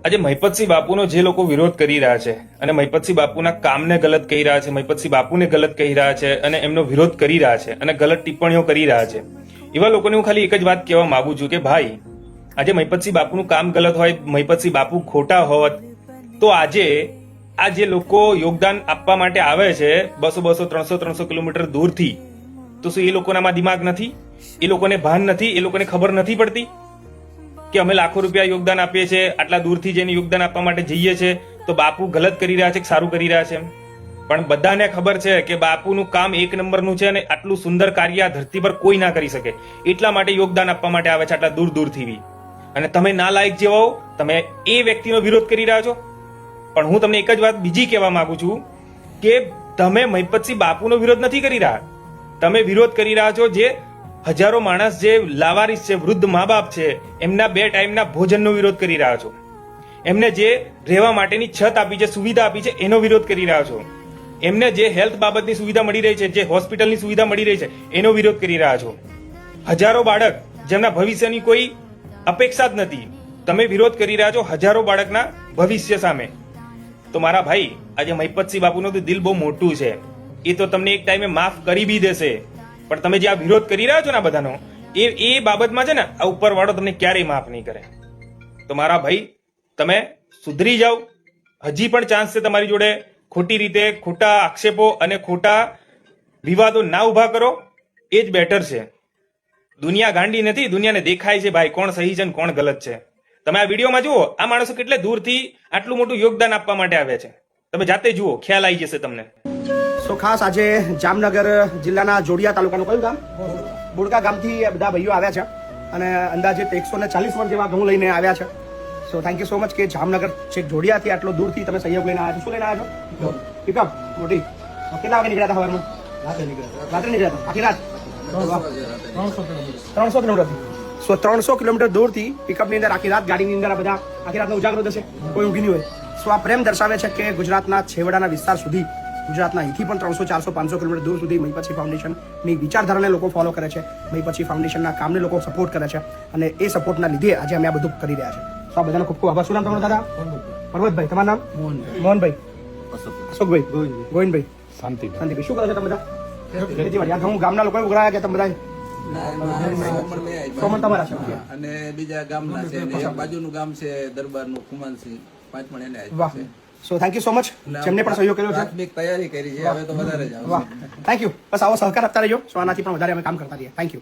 આજે મહિપતસિંહ બાપુનો જે લોકો વિરોધ કરી રહ્યા છે અને મહિપતસિંહ બાપુના કામને ગલત કહી રહ્યા છે, મહિપતસિંહ બાપુને ગલત કહી રહ્યા છે અને એમનો વિરોધ કરી રહ્યા છે અને ગલત ટિપ્પણીઓ કરી રહ્યા છે, એવા લોકોને હું ખાલી એક જ વાત કહેવા માંગુ છું કે ભાઈ, આજે મહિપતસિંહ બાપુનું કામ ગલત હોય, મહિપતસિંહ બાપુ ખોટા હોત, તો આજે આ જે લોકો યોગદાન આપવા માટે આવે છે 200, 200, 300, 300 કિલોમીટર દૂરથી, તો શું એ લોકોનામાં દિમાગ નથી? એ લોકોને ભાન નથી? એ લોકોને ખબર નથી પડતી કે અમે લાખો રૂપિયા યોગદાન આપીએ છીએ, આટલા દૂરથી જઈને યોગદાન આપવા માટે જઈએ છીએ, તો બાપુ ગલત કરી રહ્યા છે કે સારું કરી રહ્યા છે? પણ બધાને ખબર છે કે બાપુનું કામ એક નંબરનું છે અને આટલું સુંદર કાર્ય આ ધરતી પર કોઈ ના કરી શકે, એટલા માટે યોગદાન આપવા માટે આવે છે આટલા દૂર દૂરથી બી. અને તમે ના લાયક જેવા હો, તમે એ વ્યક્તિનો વિરોધ કરી રહ્યા છો. પણ હું તમને એક જ વાત બીજી કહેવા માંગુ છું કે તમે મહિપતસિંહ બાપુનો વિરોધ નથી કરી રહ્યા, તમે વિરોધ કરી રહ્યા છો જે હજારો માણસ જે લાવારીસ છે, વૃદ્ધ મા બાપ છે, એમના 2 ટાઈમના ભોજનનો વિરોધ કરી રહ્યા છો. એમને જે રહેવા માટેની છત આપી છે, સુવિધા આપી છે, એનો વિરોધ કરી રહ્યા છો. એમને જે હેલ્થ બાબતની સુવિધા મળી રહી છે, જે હોસ્પિટલની સુવિધા મળી રહી છે, એનો વિરોધ કરી રહ્યા છો. હજારો બાળક જેમના ભવિષ્યની કોઈ અપેક્ષા જ નથી, તમે વિરોધ કરી રહ્યા છો હજારો બાળકના ભવિષ્ય સામે. તો મારા ભાઈ, આજે મહિપતસિંહ બાપુનું તો દિલ બહુ મોટું છે, એ તો તમને એક ટાઈમે માફ કરી બી દેશે. પણ તમે જે આ વિરોધ કરી રહ્યા છો ને બધાનો, એ બાબતમાં છે ને આ ઉપરવાળો તમને ક્યારેય માફ નહીં કરે. તો મારા ભાઈ, તમે સુધરી જાઓ, હજી પણ ચાન્સ છે તમારી જોડે. ખોટી રીતે ખોટા આક્ષેપો અને ખોટા વિવાદો ના ઉભા કરો, એ જ બેટર છે. દુનિયા ગાંડી નથી, દુનિયાને દેખાય છે ભાઈ કોણ સહી છે ને કોણ ગલત છે. તમે આ વિડીયોમાં જુઓ, આ માણસો કેટલે દૂરથી આટલું મોટું યોગદાન આપવા માટે આવ્યા છે, તમે જાતે જુઓ, ખ્યાલ આવી જશે તમને. સો ખાસ આજે જામનગર જિલ્લાના જોડિયા તાલુકાનું કયું ગામ? બોડકા ગામથી બધા ભાઈઓ આવ્યા છે અને અંદાજે 140 વર્ષ જેવા ઘઉં લઈને આવ્યા છે. So thank you so much કે જામનગર છેક જોડિયાથી આટલો દૂરથી તમે સહયોગ લઈને આવ્યા છો. શું લઈને આવ્યા છો? પિકઅપ મોટી. કેટલા વાગે નીકળ્યા હતા સવારમાં? રાત્રે નીકળ્યા હતા? આખી રાત 300 કિલોમીટર. સો 300 કિલોમીટર દૂરથી પિકઅપની અંદર આખી રાત ગાડીની અંદર આ બધા આખી રાતનો ઉજાગરો થશે, કોઈ ઊંઘી નહીં હોય. સો આ પ્રેમ દર્શાવે છે કે ગુજરાતના છેવાડાના વિસ્તાર સુધી, ગુજરાતના અહીંથી પણ 300, 400, 500 કિલોમીટર દૂર સુધી મહિપતસિંહ ફાઉન્ડેશનની વિચારધારાને લોકો ફોલો કરે છે, મહિપતસિંહ ફાઉન્ડેશનના કામને લોકો સપોર્ટ કરે છે અને એ સપોર્ટના લીધે આજે અમે આ બધું કરી રહ્યા છે. તો આ બધાનો ખૂબ ખૂબ આભાર. શું નામ તમારું દાદા? પર્વતભાઈ. તમારું નામ? મોહનભાઈ. અશોકભાઈ. ગોવિંદભાઈ. શાંતિભાઈ. શું કરો છો તમે બધા? ખેતીવાડી. આ ગામના લોકો ઉઘરાયા કે તમે બધા? તમારા છે અને બીજા ગામના છે, એક બાજુનું ગામ છે દરબારનું ખુમાનસિંહ, 5 પણ એને વાહ. So thank you so much, જેમને પણ સહયોગ કર્યો છે. પ્રાથમિક તૈયારી કરી છે, હવે તો વધારે જ. વાહ, થેન્ક યુ. બસ આવો સહકાર આપતા રહેજો. સો આનાથી પણ વધારે અમે કામ કરતા રહીએ. Thank you.